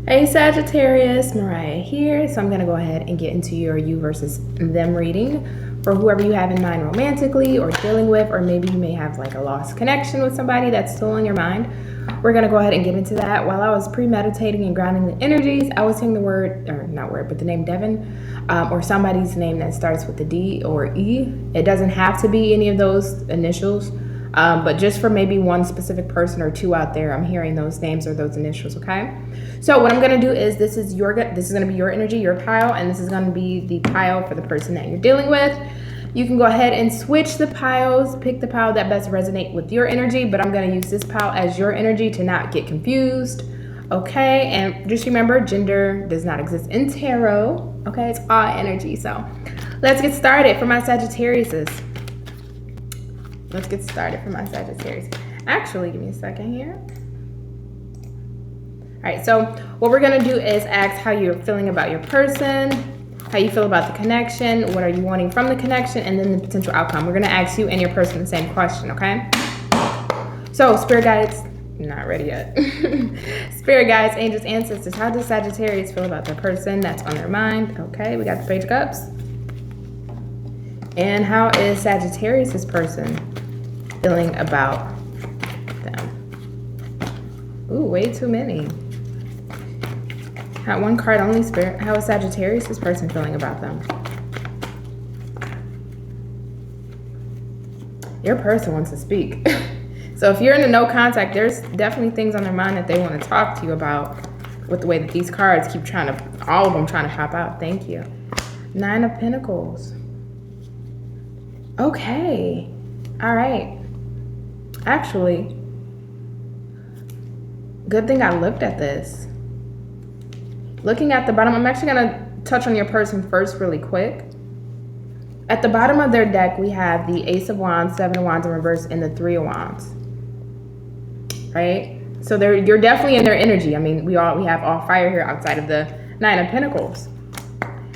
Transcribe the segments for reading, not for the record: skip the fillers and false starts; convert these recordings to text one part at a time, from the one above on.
Hey Sagittarius, Mariah here. So I'm going to go ahead and get into your you versus them reading for whoever you have in mind romantically or dealing with, or maybe you may have like a lost connection with somebody that's still on your mind. We're going to go ahead and get into that. While I was premeditating and grounding the energies, I was saying the word, or not word, but the name Devin, or somebody's name that starts with the D or E. It doesn't have to be any of those initials. But just for maybe one specific person or two out there, I'm hearing those names or those initials, okay? So what I'm going to do is this is going to be your energy, your pile, and this is going to be the pile for the person that you're dealing with. You can go ahead and switch the piles, pick the pile that best resonate with your energy, but I'm going to use this pile as your energy to not get confused, okay? And just remember, gender does not exist in tarot, okay? It's all energy. So let's get started for my Sagittariuses. Let's get started for my Sagittarius. Actually, give me a second here. All right, so what we're gonna do is ask how you're feeling about your person, how you feel about the connection, what are you wanting from the connection, and then the potential outcome. We're gonna ask you and your person the same question, okay? So, spirit guides, not ready yet. Spirit guides, angels, ancestors, how does Sagittarius feel about their person that's on their mind? Okay, we got the Page of Cups. And how is Sagittarius' person feeling about them? Ooh, way too many. One card only, Spirit. How is Sagittarius' person feeling about them? Your person wants to speak. So if you're in a no contact, there's definitely things on their mind that they want to talk to you about with the way that these cards keep all of them trying to pop out. Thank you. Nine of Pentacles. Okay. All right. Actually, good thing I looked at this. Looking at the bottom, I'm actually going to touch on your person first really quick. At the bottom of their deck, we have the Ace of Wands, Seven of Wands in reverse, and the Three of Wands. Right? So you're definitely in their energy. I mean, we have all fire here outside of the Nine of Pentacles.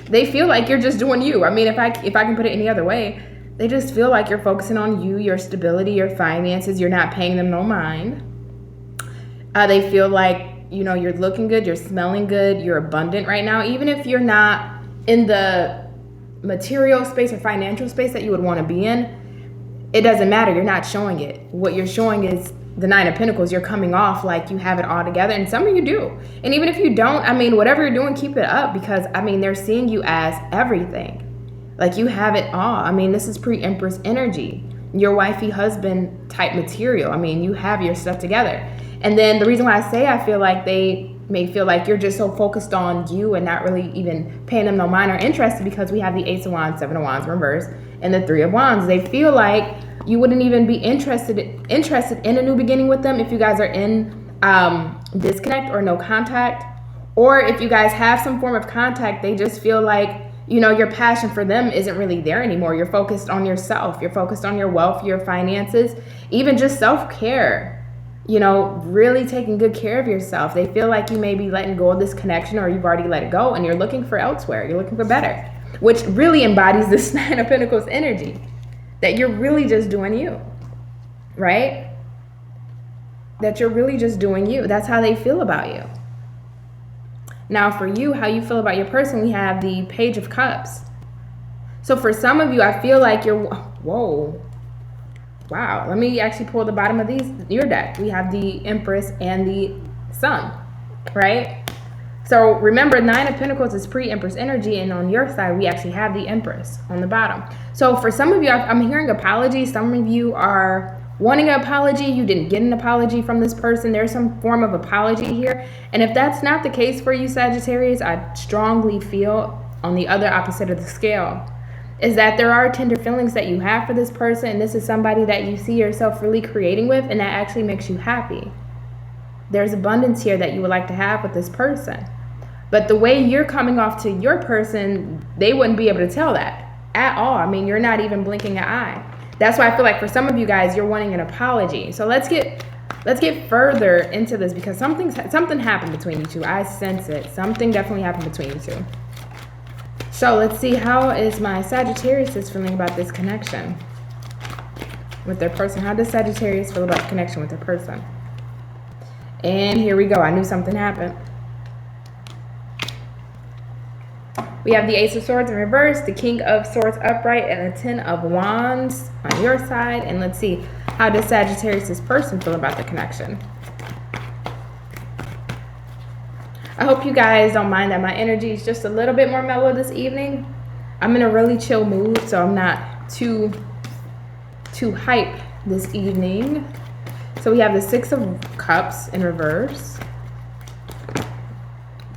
They feel like you're just doing you. I mean, if I can put it any other way, they just feel like you're focusing on you, your stability, your finances. You're not paying them no mind. They feel like, you know, you're looking good, you're smelling good, you're abundant right now. Even if you're not in the material space or financial space that you would want to be in, it doesn't matter. You're not showing it. What you're showing is the Nine of Pentacles. You're coming off like you have it all together. And some of you do. And even if you don't, I mean, whatever you're doing, keep it up. Because, I mean, they're seeing you as everything. Like you have it all. I mean, this is pre-Empress energy. Your wifey husband type material. I mean, you have your stuff together. And then the reason why I say I feel like they may feel like you're just so focused on you and not really even paying them no mind or interest, because we have the Ace of Wands, Seven of Wands reverse, and the Three of Wands. They feel like you wouldn't even be interested in a new beginning with them if you guys are in disconnect or no contact. Or if you guys have some form of contact, they just feel like, you know, your passion for them isn't really there anymore. You're focused on yourself. You're focused on your wealth, your finances, even just self-care. You know, really taking good care of yourself. They feel like you may be letting go of this connection, or you've already let it go and you're looking for elsewhere. You're looking for better, which really embodies this Nine of Pentacles energy, that you're really just doing you, right? That you're really just doing you. That's how they feel about you. Now for you, how you feel about your person, we have the Page of Cups. So for some of you, I feel like you're, whoa. Wow, let me actually pull the bottom of your deck. We have the Empress and the Sun, right? So remember, Nine of Pentacles is pre-Empress energy, and on your side, we actually have the Empress on the bottom. So for some of you, I'm hearing apology. Some of you are wanting an apology. You didn't get an apology from this person. There's some form of apology here. And if that's not the case for you, Sagittarius, I strongly feel on the other opposite of the scale is that there are tender feelings that you have for this person, and this is somebody that you see yourself really creating with, and that actually makes you happy. There's abundance here that you would like to have with this person. But the way you're coming off to your person, they wouldn't be able to tell that at all. I mean, you're not even blinking an eye. That's why I feel like for some of you guys, you're wanting an apology. So let's get further into this, because something happened between you two. I sense it. Something definitely happened between you two. So let's see, how is my Sagittarius feeling about this connection with their person? How does Sagittarius feel about the connection with their person? And here we go. I knew something happened. We have the Ace of Swords in reverse, the King of Swords upright, and the 10 of Wands on your side. And let's see, how does Sagittarius, this person, feel about the connection? I hope you guys don't mind that my energy is just a little bit more mellow this evening. I'm in a really chill mood, so I'm not too hype this evening. So we have the 6 of Cups in reverse,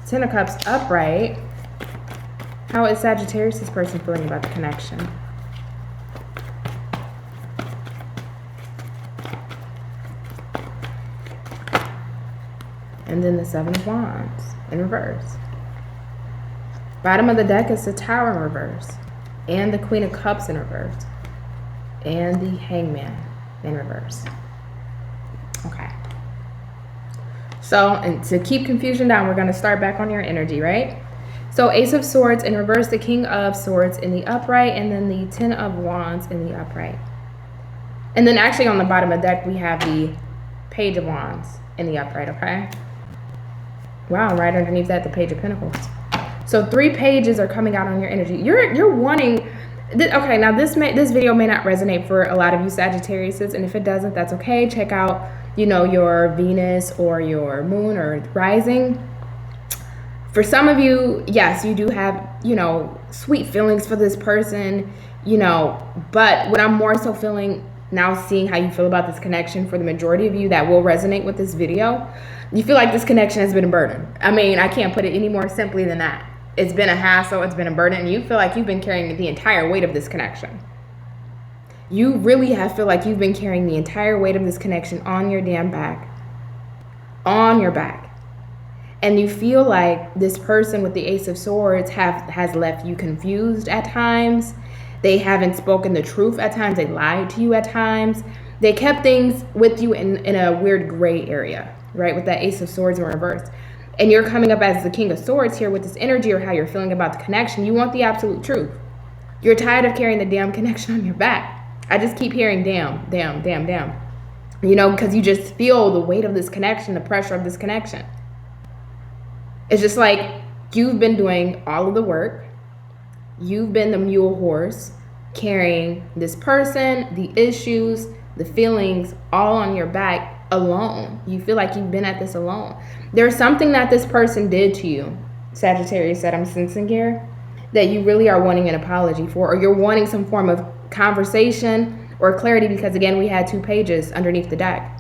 10 of Cups upright. How is Sagittarius, this person, feeling about the connection? And then the 7 of Wands in reverse. Bottom of the deck is the Tower in reverse, and the Queen of Cups in reverse, and the Hangman in reverse. Okay. So, and to keep confusion down, we're going to start back on your energy, right? So Ace of Swords in reverse, the King of Swords in the upright, and then the 10 of Wands in the upright. And then actually on the bottom of the deck, we have the Page of Wands in the upright, okay? Wow, right underneath that, the Page of Pentacles. So 3 pages are coming out on your energy. You're wanting, okay, now this video may not resonate for a lot of you Sagittariuses, and if it doesn't, that's okay. Check out, you know, your Venus or your Moon or Rising. For some of you, yes, you do have, you know, sweet feelings for this person, you know, but what I'm more so feeling now, seeing how you feel about this connection, for the majority of you that will resonate with this video, you feel like this connection has been a burden. I mean, I can't put it any more simply than that. It's been a hassle, it's been a burden, and you feel like you've been carrying the entire weight of this connection. You really feel like you've been carrying the entire weight of this connection on your damn back. On your back. And you feel like this person with the Ace of Swords has left you confused at times. They haven't spoken the truth at times. They lied to you at times. They kept things with you in a weird gray area, right? With that Ace of Swords in reverse. And you're coming up as the King of Swords here with this energy, or how you're feeling about the connection. You want the absolute truth. You're tired of carrying the damn connection on your back. I just keep hearing damn, damn, damn, damn. You know, because you just feel the weight of this connection, the pressure of this connection. It's just like you've been doing all of the work. You've been the mule horse, carrying this person, the issues, the feelings, all on your back alone. You feel like you've been at this alone. There's something that this person did to you, Sagittarius, that I'm sensing here, that you really are wanting an apology for, or you're wanting some form of conversation or clarity, because again, we had 2 pages underneath the deck.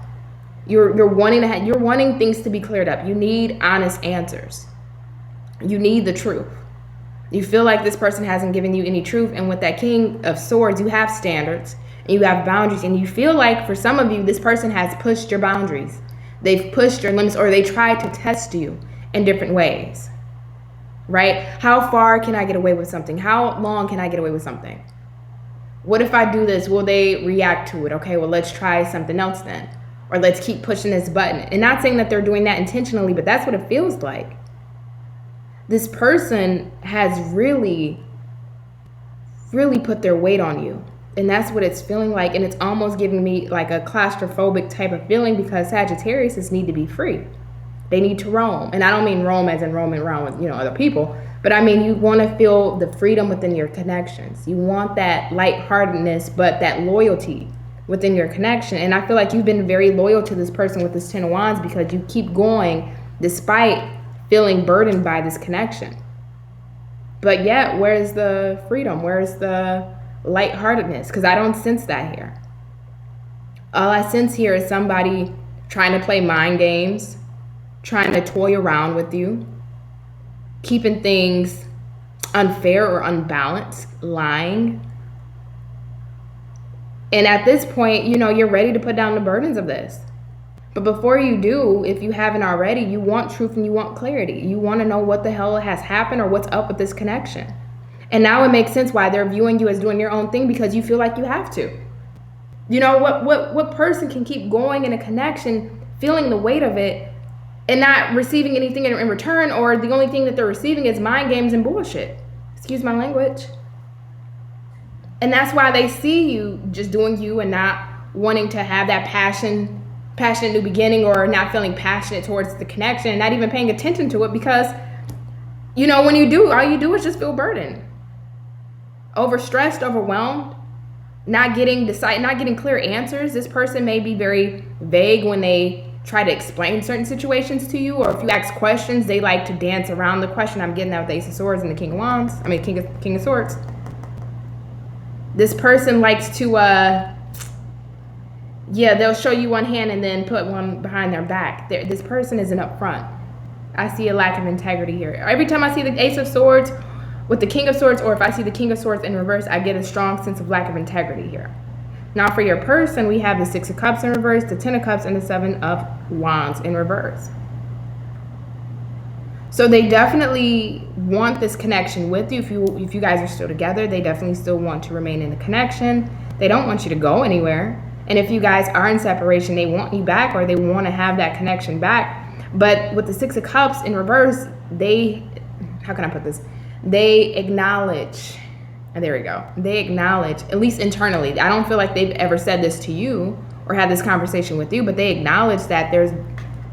You're wanting things to be cleared up. You need honest answers. You need the truth. You feel like this person hasn't given you any truth, and with that King of Swords, you have standards and you have boundaries, and you feel like for some of you, this person has pushed your boundaries. They've pushed your limits, or they tried to test you in different ways, right? How far can I get away with something? How long can I get away with something? What if I do this? Will they react to it? Okay, well, let's try something else then. Or let's keep pushing this button. And not saying that they're doing that intentionally, but that's what it feels like. This person has really put their weight on you. And that's what it's feeling like. And it's almost giving me like a claustrophobic type of feeling, because Sagittarius need to be free. They need to roam. And I don't mean roam as in roaming around with, you know, other people. But I mean, you want to feel the freedom within your connections. You want that lightheartedness, but that loyalty within your connection. And I feel like you've been very loyal to this person with this 10 of Wands, because you keep going despite feeling burdened by this connection. But yet, where's the freedom? Where's the lightheartedness? Because I don't sense that here. All I sense here is somebody trying to play mind games, trying to toy around with you, keeping things unfair or unbalanced, lying. And at this point, you know, you're ready to put down the burdens of this. But before you do, if you haven't already, you want truth and you want clarity. You want to know what the hell has happened or what's up with this connection. And now it makes sense why they're viewing you as doing your own thing, because you feel like you have to. You know, what person can keep going in a connection, feeling the weight of it, and not receiving anything in return, or the only thing that they're receiving is mind games and bullshit. Excuse my language. And that's why they see you just doing you and not wanting to have that passionate new beginning, or not feeling passionate towards the connection and not even paying attention to it, because You know, when you do, all you do is just feel burdened, overstressed, overwhelmed, not getting clear answers. This person may be very vague when they try to explain certain situations to you, or if you ask questions, they like to dance around the question. I'm getting that with the Ace of Swords and the King of Wands. I mean, King of Swords. This person likes to, they'll show you one hand and then put one behind their back. This person isn't upfront. I see a lack of integrity here. Every time I see the Ace of Swords with the King of Swords, or if I see the King of Swords in reverse, I get a strong sense of lack of integrity here. Now for your person, we have the Six of Cups in reverse, the Ten of Cups, and the Seven of Wands in reverse. So they definitely want this connection with you. If you guys are still together, they definitely still want to remain in the connection. They don't want you to go anywhere. And if you guys are in separation, they want you back, or they want to have that connection back. But with the Six of Cups in reverse, how can I put this? They acknowledge, and there we go. They acknowledge, at least internally. I don't feel like they've ever said this to you or had this conversation with you, but they acknowledge that there's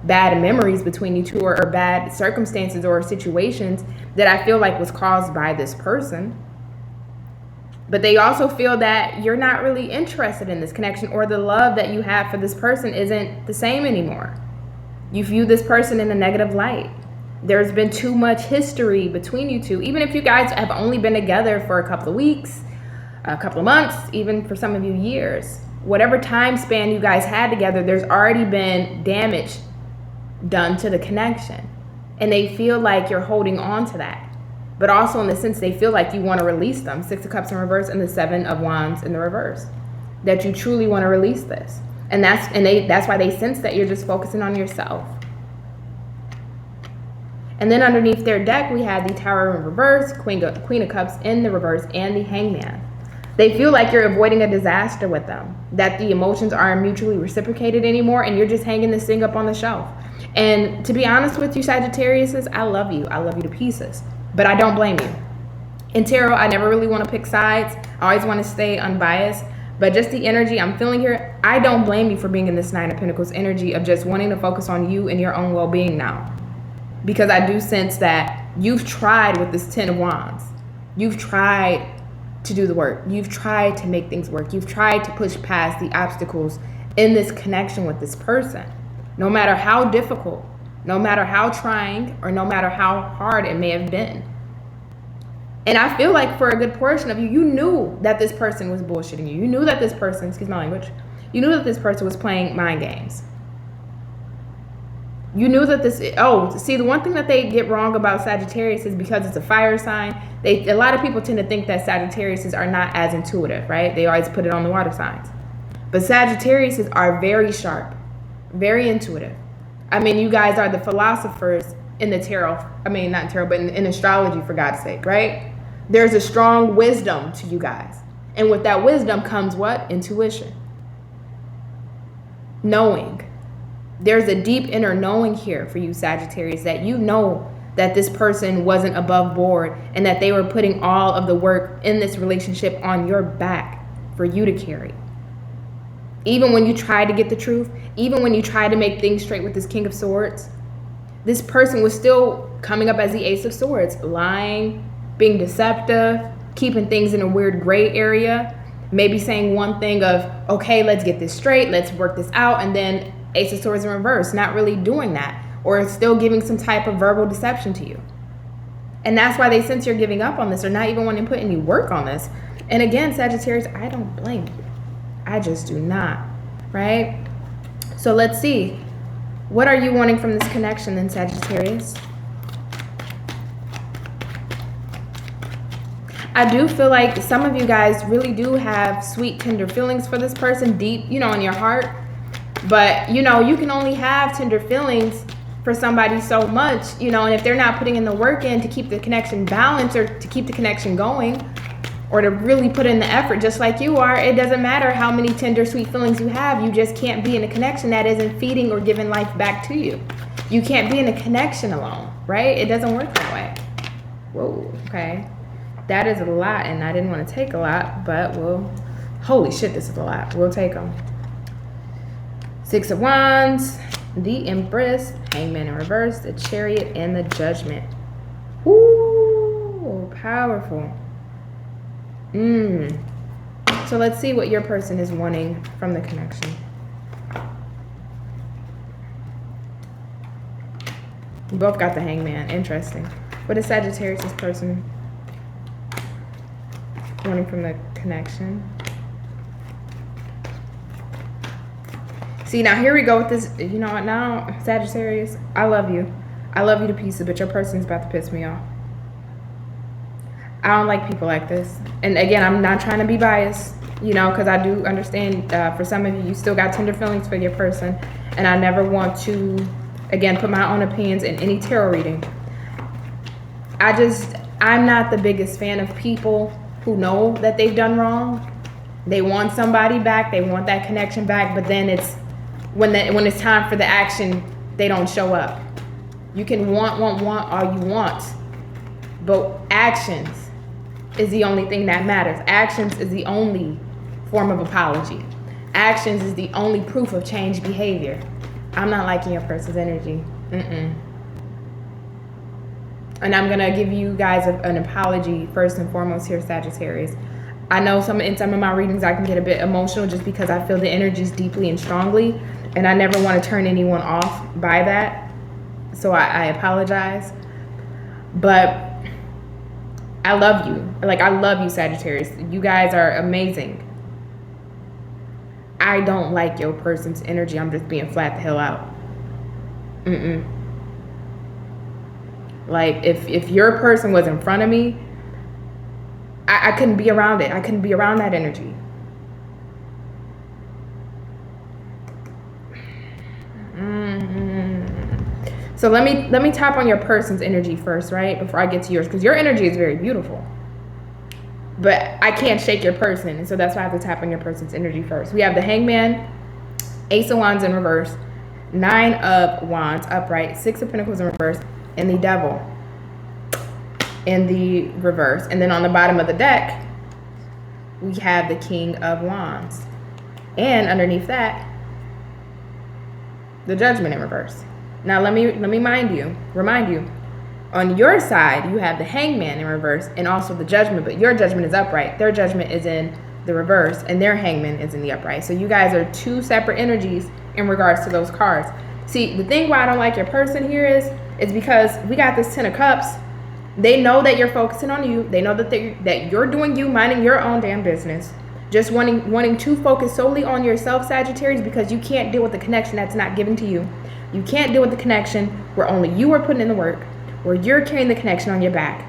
bad memories between you two, or bad circumstances or situations that I feel like was caused by this person. But they also feel that you're not really interested in this connection, or the love that you have for this person isn't the same anymore. You view this person in a negative light. There's been too much history between you two. Even if you guys have only been together for a couple of weeks, a couple of months, even for some of you years, whatever time span you guys had together, there's already been damage done to the connection. And they feel like you're holding on to that. But also in the sense they feel like you want to release them. Six of Cups in reverse and the Seven of Wands in the reverse. That you truly want to release this. And that's why they sense that you're just focusing on yourself. And then underneath their deck, we have the Tower in reverse, Queen of Cups in the reverse, and the Hangman. They feel like you're avoiding a disaster with them, that the emotions aren't mutually reciprocated anymore, and you're just hanging this thing up on the shelf. And to be honest with you, Sagittarius, I love you. I love you to pieces, but I don't blame you. In tarot, I never really want to pick sides. I always want to stay unbiased. But just the energy I'm feeling here, I don't blame you for being in this Nine of Pentacles energy of just wanting to focus on you and your own well-being now. Because I do sense that you've tried with this Ten of Wands. You've tried to do the work. You've tried to make things work. You've tried to push past the obstacles in this connection with this person. No matter how difficult, no matter how trying, or no matter how hard it may have been. And I feel like for a good portion of you, you knew that this person was bullshitting you. You knew that this person, excuse my language, you knew that this person was playing mind games. You knew that see, the one thing that they get wrong about Sagittarius is because it's a fire sign, a lot of people tend to think that Sagittariuses are not as intuitive, right? They always put it on the water signs. But Sagittariuses are very sharp, very intuitive. I mean, you guys are the philosophers in the tarot. I mean, not tarot, but in astrology, for God's sake, right? There's a strong wisdom to you guys. And with that wisdom comes what? Intuition. Knowing. There's a deep inner knowing here for you, Sagittarius, that you know that this person wasn't above board and that they were putting all of the work in this relationship on your back for you to carry. Even when you try to get the truth, even when you try to make things straight with this King of Swords, this person was still coming up as the Ace of Swords, lying, being deceptive, keeping things in a weird gray area, maybe saying one thing of, okay, let's get this straight, let's work this out, and then Ace of Swords in reverse, not really doing that, or still giving some type of verbal deception to you. And that's why they sense you're giving up on this, or not even wanting to put any work on this. And again, Sagittarius, I don't blame you. I just do not, right? So let's see. What are you wanting from this connection then, Sagittarius? I do feel like some of you guys really do have sweet, tender feelings for this person deep, in your heart. But, you can only have tender feelings for somebody so much, and if they're not putting in the work in to keep the connection balanced or to keep the connection going or to really put in the effort just like you are, it doesn't matter how many tender, sweet feelings you have. You just can't be in a connection that isn't feeding or giving life back to you. You can't be in a connection alone, right? It doesn't work that way. Whoa, okay. That is a lot, and I didn't want to take a lot, but holy shit, this is a lot. We'll take them. Six of Wands, the Empress, Hangman in reverse, the Chariot, and the Judgment. Ooh, Powerful, powerful. So let's see what your person is wanting from the connection. You both got the Hangman. Interesting. What is Sagittarius' person wanting from the connection? See, now here we go with this. You know what? Now, Sagittarius, I love you. I love you to pieces, but your person's about to piss me off. I don't like people like this. And again, I'm not trying to be biased, you know, because I do understand for some of you, you still got tender feelings for your person. And I never want to, again, put my own opinions in any tarot reading. I'm not the biggest fan of people who know that they've done wrong. They want somebody back. They want that connection back. But then it's when it's time for the action, they don't show up. You can want all you want. But actions is the only thing that matters. Actions is the only form of apology. Actions is the only proof of changed behavior. I'm not liking your person's energy. And I'm going to give you guys an apology first and foremost here, Sagittarius. I know in some of my readings I can get a bit emotional just because I feel the energies deeply and strongly. And I never want to turn anyone off by that. So I apologize. But I love you. Like, I love you, Sagittarius. You guys are amazing. I don't like your person's energy. I'm just being flat the hell out. Like, if your person was in front of me, I couldn't be around it. I couldn't be around that energy. So let me tap on your person's energy first, right? Before I get to yours, because your energy is very beautiful. But I can't shake your person, and so that's why I have to tap on your person's energy first. We have the Hangman, Ace of Wands in reverse, 9 of Wands upright, 6 of Pentacles in reverse, and the Devil in the reverse. And then on the bottom of the deck, we have the King of Wands. And underneath that, the Judgment in reverse. Now let me remind you, on your side, you have the Hangman in reverse and also the Judgment, but your Judgment is upright. Their Judgment is in the reverse and their Hangman is in the upright. So you guys are two separate energies in regards to those cards. See, the thing why I don't like your person here is because we got this 10 of Cups. They know that you're focusing on you. They know that you're doing you, minding your own damn business. Just wanting to focus solely on yourself, Sagittarius, because you can't deal with the connection that's not given to you. You can't deal with the connection where only you are putting in the work, where you're carrying the connection on your back.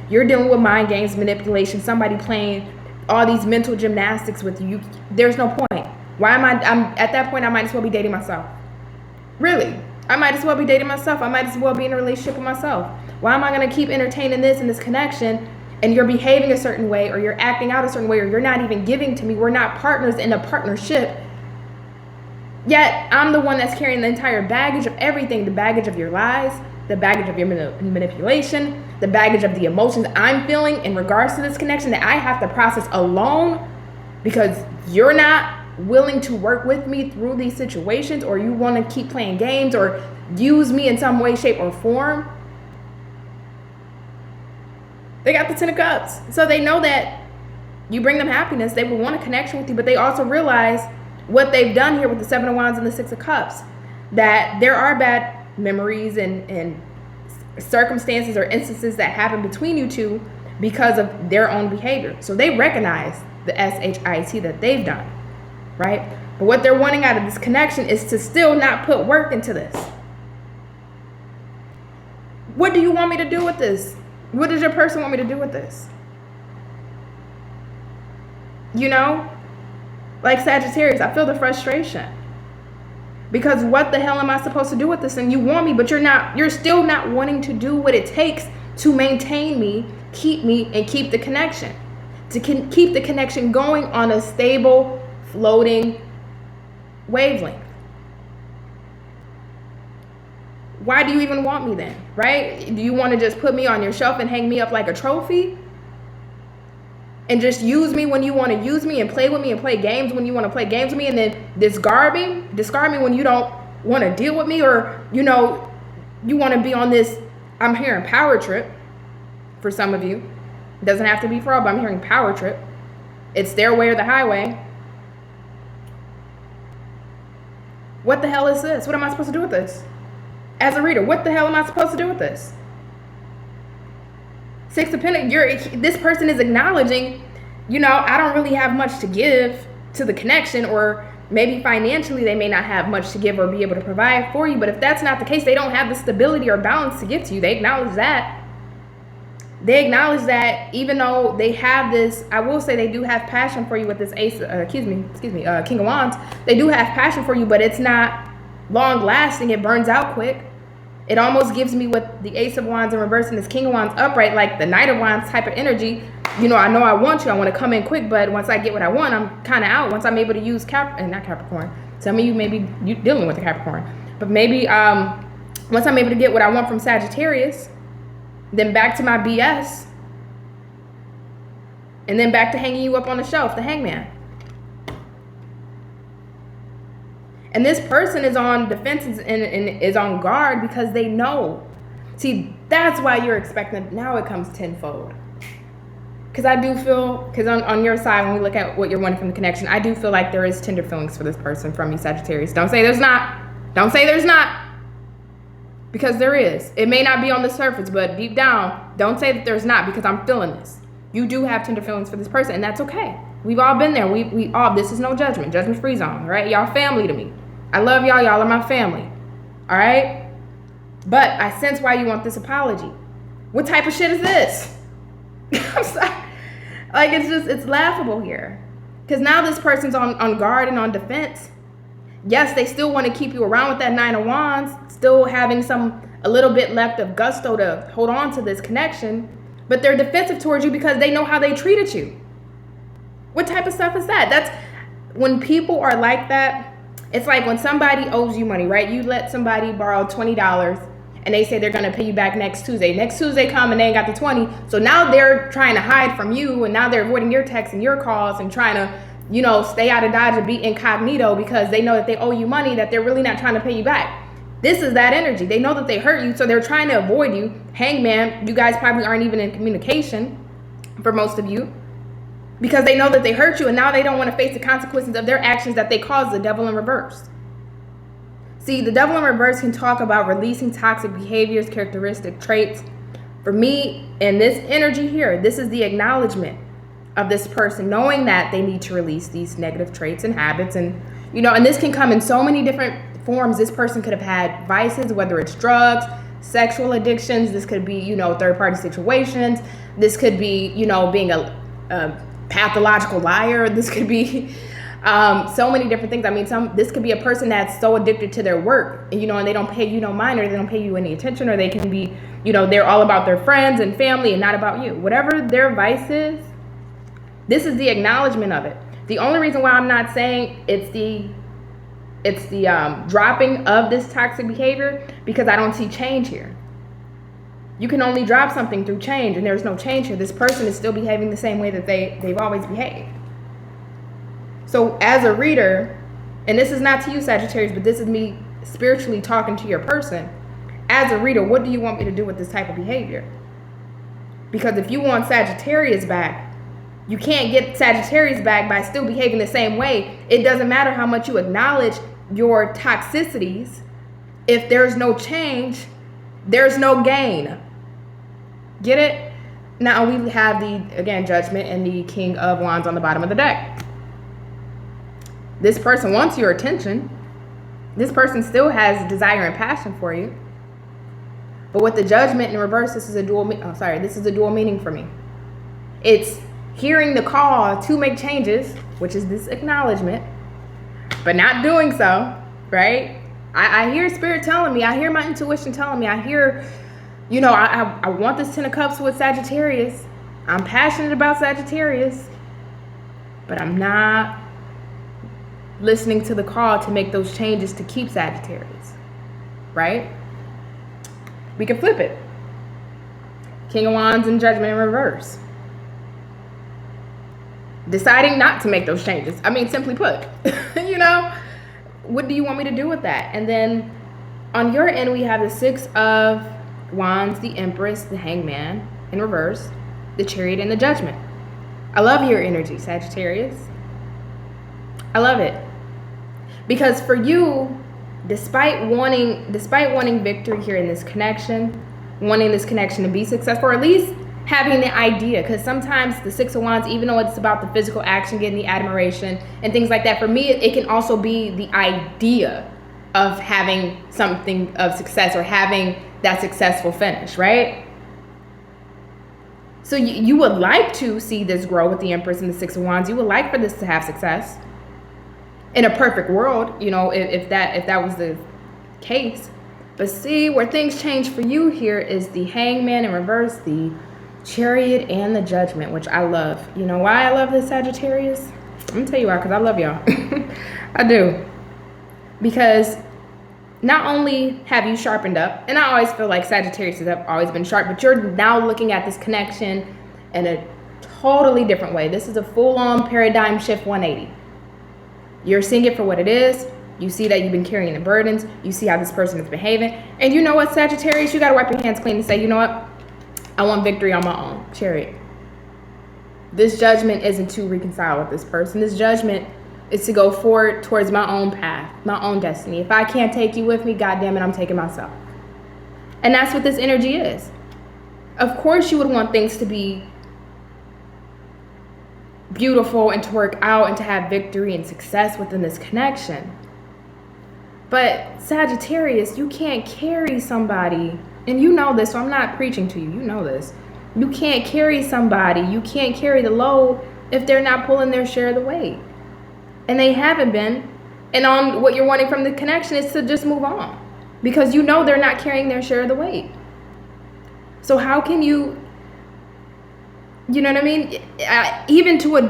You're dealing with mind games, manipulation, somebody playing all these mental gymnastics with you. There's no point. I'm at that point, I might as well be dating myself. Really. I might as well be dating myself. I might as well be in a relationship with myself. Why am I going to keep entertaining this and this connection and you're behaving a certain way or you're acting out a certain way or you're not even giving to me? We're not partners in a partnership. Yet I'm the one that's carrying the entire baggage of everything, the baggage of your lies, the baggage of your manipulation, the baggage of the emotions I'm feeling in regards to this connection that I have to process alone because you're not willing to work with me through these situations, or you want to keep playing games or use me in some way, shape, or form. They got the 10 of Cups. So they know that you bring them happiness. They will want a connection with you, but they also realize what they've done here with the 7 of Wands and the 6 of Cups, that there are bad memories and circumstances or instances that happen between you two because of their own behavior. So they recognize the SHIT that they've done, right? But what they're wanting out of this connection is to still not put work into this. What do you want me to do with this? What does your person want me to do with this? You know? Like Sagittarius, I feel the frustration. Because what the hell am I supposed to do with this? And you want me, but you're still not wanting to do what it takes to maintain me, and keep the connection. To keep the connection going on a stable, floating wavelength. Why do you even want me then, right? Do you want to just put me on your shelf and hang me up like a trophy? And just use me when you want to use me and play with me and play games when you want to play games with me and then discard me when you don't want to deal with me, or, you know, you want to be on this I'm hearing power trip for some of you. It doesn't have to be for all, but I'm hearing power trip. It's their way or the highway. What the hell is this? What am I supposed to do with this? As a reader, what the hell am I supposed to do with this? Six of Pentacles, this person is acknowledging, I don't really have much to give to the connection, or maybe financially they may not have much to give or be able to provide for you. But if that's not the case, they don't have the stability or balance to give to you. They acknowledge that. They acknowledge that even though they have this, I will say they do have passion for you with this King of Wands. They do have passion for you, but it's not long lasting. It burns out quick. It almost gives me with the Ace of Wands in reverse and this King of Wands upright, like the Knight of Wands type of energy. I know I want you. I want to come in quick, but once I get what I want, I'm kind of out. Once I'm able to use not Capricorn. Some of you maybe you dealing with a Capricorn, but maybe once I'm able to get what I want from Sagittarius, then back to my BS, and then back to hanging you up on the shelf, the Hangman. And this person is on defense and is on guard because they know. See, that's why you're expecting, now it comes tenfold. Because I do feel, because on your side, when we look at what you're wanting from the connection, I do feel like there is tender feelings for this person from you, Sagittarius. Don't say there's not. Don't say there's not. Because there is. It may not be on the surface, but deep down, don't say that there's not, because I'm feeling this. You do have tender feelings for this person, and that's okay. We've all been there. We all, this is no judgment. Judgment-free zone, right? Y'all family to me. I love y'all. Y'all are my family. All right? But I sense why you want this apology. What type of shit is this? I'm sorry. Like, it's laughable here. Because now this person's on guard and on defense. Yes, they still want to keep you around with that Nine of Wands, still having a little bit left of gusto to hold on to this connection, but they're defensive towards you because they know how they treated you. What type of stuff is that? That's when people are like that. It's like when somebody owes you money, right? You let somebody borrow $20 and they say they're going to pay you back next Tuesday. Next Tuesday come and they ain't got the 20. So now they're trying to hide from you, and now they're avoiding your texts and your calls and trying to stay out of Dodge and be incognito because they know that they owe you money that they're really not trying to pay you back. This is that energy. They know that they hurt you, so they're trying to avoid you. Hangman, you guys probably aren't even in communication for most of you because they know that they hurt you, and now they don't want to face the consequences of their actions that they caused. The Devil in reverse. See, the Devil in reverse can talk about releasing toxic behaviors, characteristic traits. For me, in this energy here, this is the acknowledgement of this person knowing that they need to release these negative traits and habits. And and this can come in so many different forms. This person could have had vices, whether it's drugs, sexual addictions. This could be third-party situations. This could be being a pathological liar. This could be so many different things. I mean, this could be a person that's so addicted to their work, and they don't pay you no mind, or they don't pay you any attention, or they can be they're all about their friends and family and not about you. Whatever their vice is, this is the acknowledgement of it. The only reason why I'm not saying it's the dropping of this toxic behavior, because I don't see change here. You can only drop something through change, and there's no change here. This person is still behaving the same way that they've always behaved. So as a reader, and this is not to you, Sagittarius, but this is me spiritually talking to your person. As a reader, what do you want me to do with this type of behavior? Because if you want Sagittarius back, you can't get Sagittarius back by still behaving the same way. It doesn't matter how much you acknowledge your toxicities. If there's no change, there's no gain. Get it? Now we have the Judgment and the King of Wands on the bottom of the deck. This person wants your attention. This person still has desire and passion for you. But with the Judgment in reverse, this is a dual meaning for me. It's hearing the call to make changes, which is this acknowledgement, but not doing so, right? I hear spirit telling me, I hear my intuition telling me, I hear, I want this 10 of Cups with Sagittarius. I'm passionate about Sagittarius, but I'm not listening to the call to make those changes to keep Sagittarius, right? We can flip it. King of Wands and Judgment in reverse. Deciding not to make those changes. I mean, simply put, what do you want me to do with that? And then on your end, we have the Six of Wands, the Empress, the Hangman. in reverse, the Chariot, and the Judgment. I love your energy, Sagittarius. I love it. Because for you, despite wanting victory here in this connection, wanting this connection to be successful, or at least having the idea, because sometimes the Six of Wands, even though it's about the physical action, getting the admiration and things like that, for me, it can also be the idea of having something of success or having that successful finish, right? So you would like to see this grow with the Empress and the Six of Wands. You would like for this to have success. In a perfect world, you know, if that was the case. But see, where things change for you here is the Hangman in reverse, the Chariot, and the Judgment, which I love. You know why I love this, Sagittarius? I'm gonna tell you why, because I love y'all. I do. Because not only have you sharpened up, and I always feel like Sagittarius have always been sharp, but you're now looking at this connection in a totally different way. This is a full-on paradigm shift 180. You're seeing it for what it is. You see that you've been carrying the burdens. You see how this person is behaving. And you know what, Sagittarius? You got to wipe your hands clean and say, you know what? I want victory on my own. Chariot. This judgment isn't to reconcile with this person. This judgment is to go forward towards my own path, my own destiny. If I can't take you with me, goddamn it, I'm taking myself. And that's what this energy is. Of course, you would want things to be beautiful and to work out and to have victory and success within this connection. But Sagittarius, you can't carry somebody, and you know this, so I'm not preaching to you, you know this. You can't carry somebody, you can't carry the load if they're not pulling their share of the weight. And they haven't been. And on what you're wanting from the connection is to just move on. Because you know they're not carrying their share of the weight. So how can you know what I mean? Even to a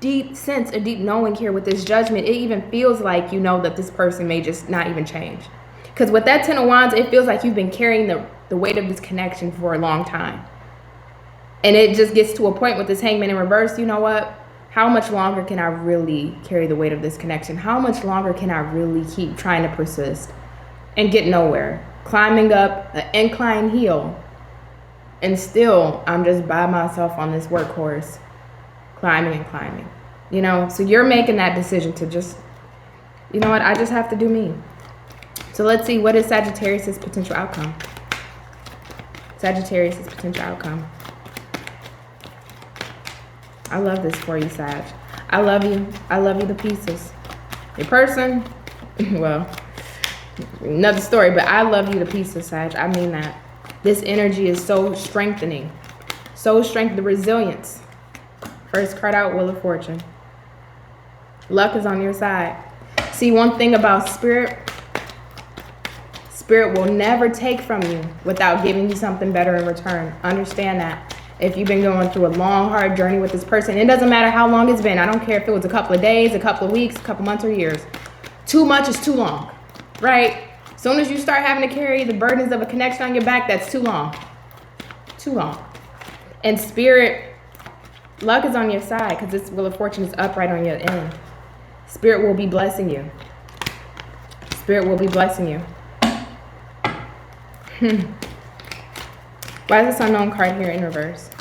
deep sense, a deep knowing here with this judgment, it even feels like you know that this person may just not even change. Because with that Ten of Wands, it feels like you've been carrying the weight of this connection for a long time. And it just gets to a point with this Hangman in reverse, you know what? How much longer can I really carry the weight of this connection? How much longer can I really keep trying to persist and get nowhere? Climbing up an incline hill. And still, I'm just by myself on this workhorse, climbing and climbing, you know? So you're making that decision to just, you know what? I just have to do me. So let's see, what is Sagittarius' potential outcome? Sagittarius' potential outcome. I love this for you, Sag. I love you. I love you to pieces. Your person, well, another story, but I love you to pieces, Sag. I mean that. This energy is so strengthening. So strengthening. The resilience. First card out, Wheel of Fortune. Luck is on your side. See, one thing about Spirit will never take from you without giving you something better in return. Understand that. If you've been going through a long, hard journey with this person, it doesn't matter how long it's been. I don't care if it was a couple of days, a couple of weeks, a couple months, or years. Too much is too long, right? As soon as you start having to carry the burdens of a connection on your back, that's too long. Too long. And Spirit, luck is on your side because this Wheel of Fortune is upright on your end. Spirit will be blessing you. Spirit will be blessing you. Why is this unknown card here in reverse?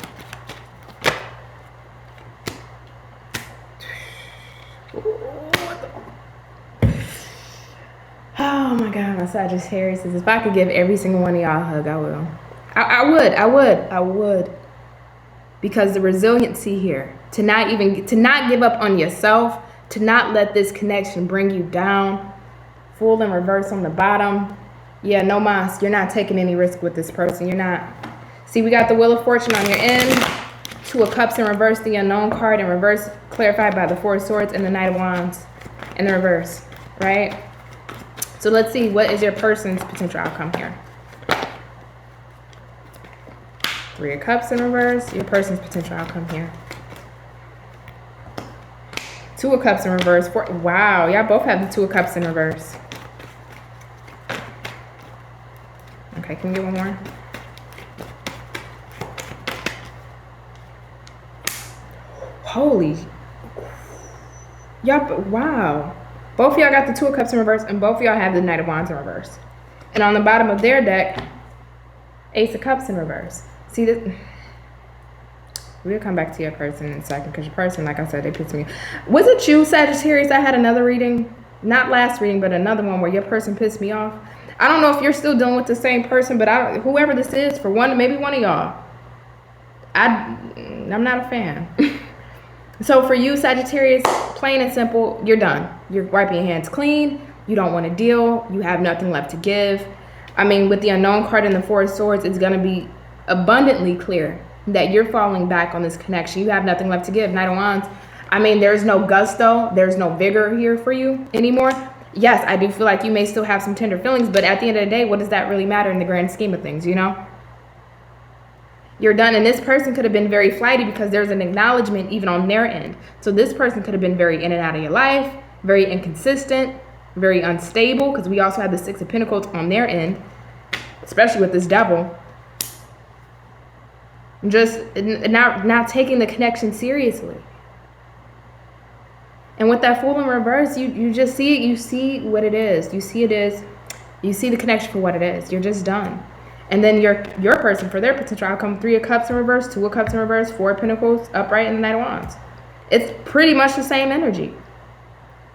Oh my God, my Sagittarius says, if I could give every single one of y'all a hug, I will. I would. Because the resiliency here, to not give up on yourself, to not let this connection bring you down, full in reverse on the bottom. Yeah, no mas, you're not taking any risk with this person. You're not. See, we got the Wheel of Fortune on your end, Two of Cups in reverse, the unknown card in reverse, clarified by the Four of Swords and the Knight of Wands in the reverse, right? So let's see, what is your person's potential outcome here? Three of Cups in reverse, your person's potential outcome here. Two of Cups in reverse. Wow, y'all both have the Two of Cups in reverse. Okay, can we get one more? Holy. Y'all, wow. Both of y'all got the Two of Cups in reverse, and both of y'all have the Knight of Wands in reverse. And on the bottom of their deck, Ace of Cups in reverse. See this? We'll come back to your person in a second because your person, like I said, they pissed me. Was it you, Sagittarius? I had another reading, not last reading, but another one where your person pissed me off. I don't know if you're still dealing with the same person, but whoever this is, for one, maybe one of y'all, I'm not a fan. So for you, Sagittarius, plain and simple, you're done. You're wiping your hands clean. You don't want to deal. You have nothing left to give. I mean, with the Unknown card and the Four of Swords, it's going to be abundantly clear that you're falling back on this connection. You have nothing left to give. Knight of Wands. I mean, there's no gusto. There's no vigor here for you anymore. Yes, I do feel like you may still have some tender feelings, but at the end of the day, what does that really matter in the grand scheme of things, you know? You're done, and this person could have been very flighty because there's an acknowledgement even on their end. So this person could have been very in and out of your life, very inconsistent, very unstable, because we also have the Six of Pentacles on their end, especially with this Devil. Just not taking the connection seriously. And with that Fool in reverse, you just see it. You see what it is. You see the connection for what it is. You're just done. And then your person, for their potential outcome, 3 of Cups in reverse, 2 of Cups in reverse, 4 of Pentacles upright, and the Knight of Wands. It's pretty much the same energy.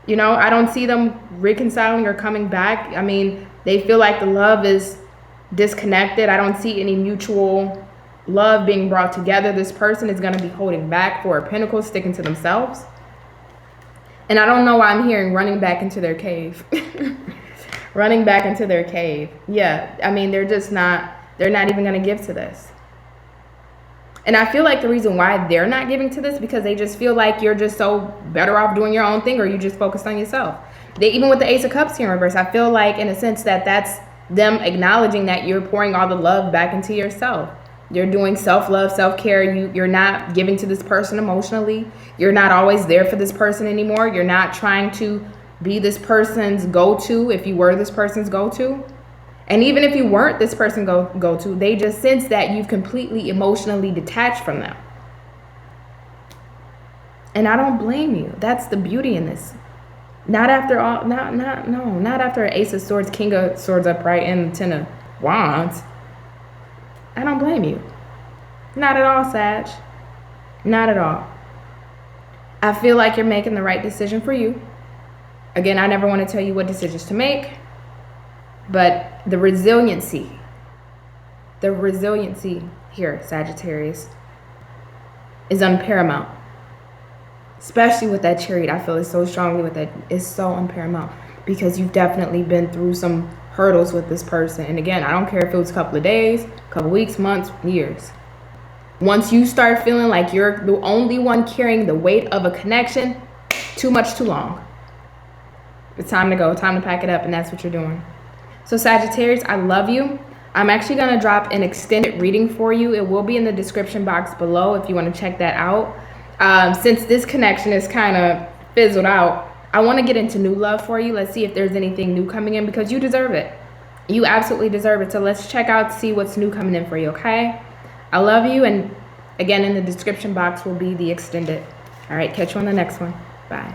You know, I don't see them reconciling or coming back. I mean, they feel like the love is disconnected. I don't see any mutual love being brought together. This person is going to be holding back. 4 of Pentacles, sticking to themselves. And I don't know why I'm hearing running back into their cave. Running back into their cave. Yeah, I mean, they're not even going to give to this. And I feel like the reason why they're not giving to this because they just feel like you're just so better off doing your own thing, or you just focused on yourself. Even with the Ace of Cups here in reverse, I feel like in a sense that's them acknowledging that you're pouring all the love back into yourself. You're doing self-love, self-care. You're not giving to this person emotionally. You're not always there for this person anymore. You're not trying to be this person's go-to if you were this person's go-to. And even if you weren't this person go-to, they just sense that you've completely emotionally detached from them. And I don't blame you. That's the beauty in this. Not after Ace of Swords, King of Swords upright, and the 10 of Wands. I don't blame you. Not at all, Sag. Not at all. I feel like you're making the right decision for you. Again, I never want to tell you what decisions to make, but the resiliency here, Sagittarius, is unparamount. Especially with that Chariot, I feel it so strongly with that. It's so unparamount because you've definitely been through some hurdles with this person. And again, I don't care if it was a couple of days, a couple of weeks, months, years. Once you start feeling like you're the only one carrying the weight of a connection, too much, too long. It's time to go, time to pack it up, and that's what you're doing. So Sagittarius, I love you. I'm actually going to drop an extended reading for you. It will be in the description box below if you want to check that out. Since this connection is kind of fizzled out, I want to get into new love for you. Let's see if there's anything new coming in because you deserve it. You absolutely deserve it. So let's check out, see what's new coming in for you, okay? I love you. And again, in the description box will be the extended. All right, catch you on the next one. Bye.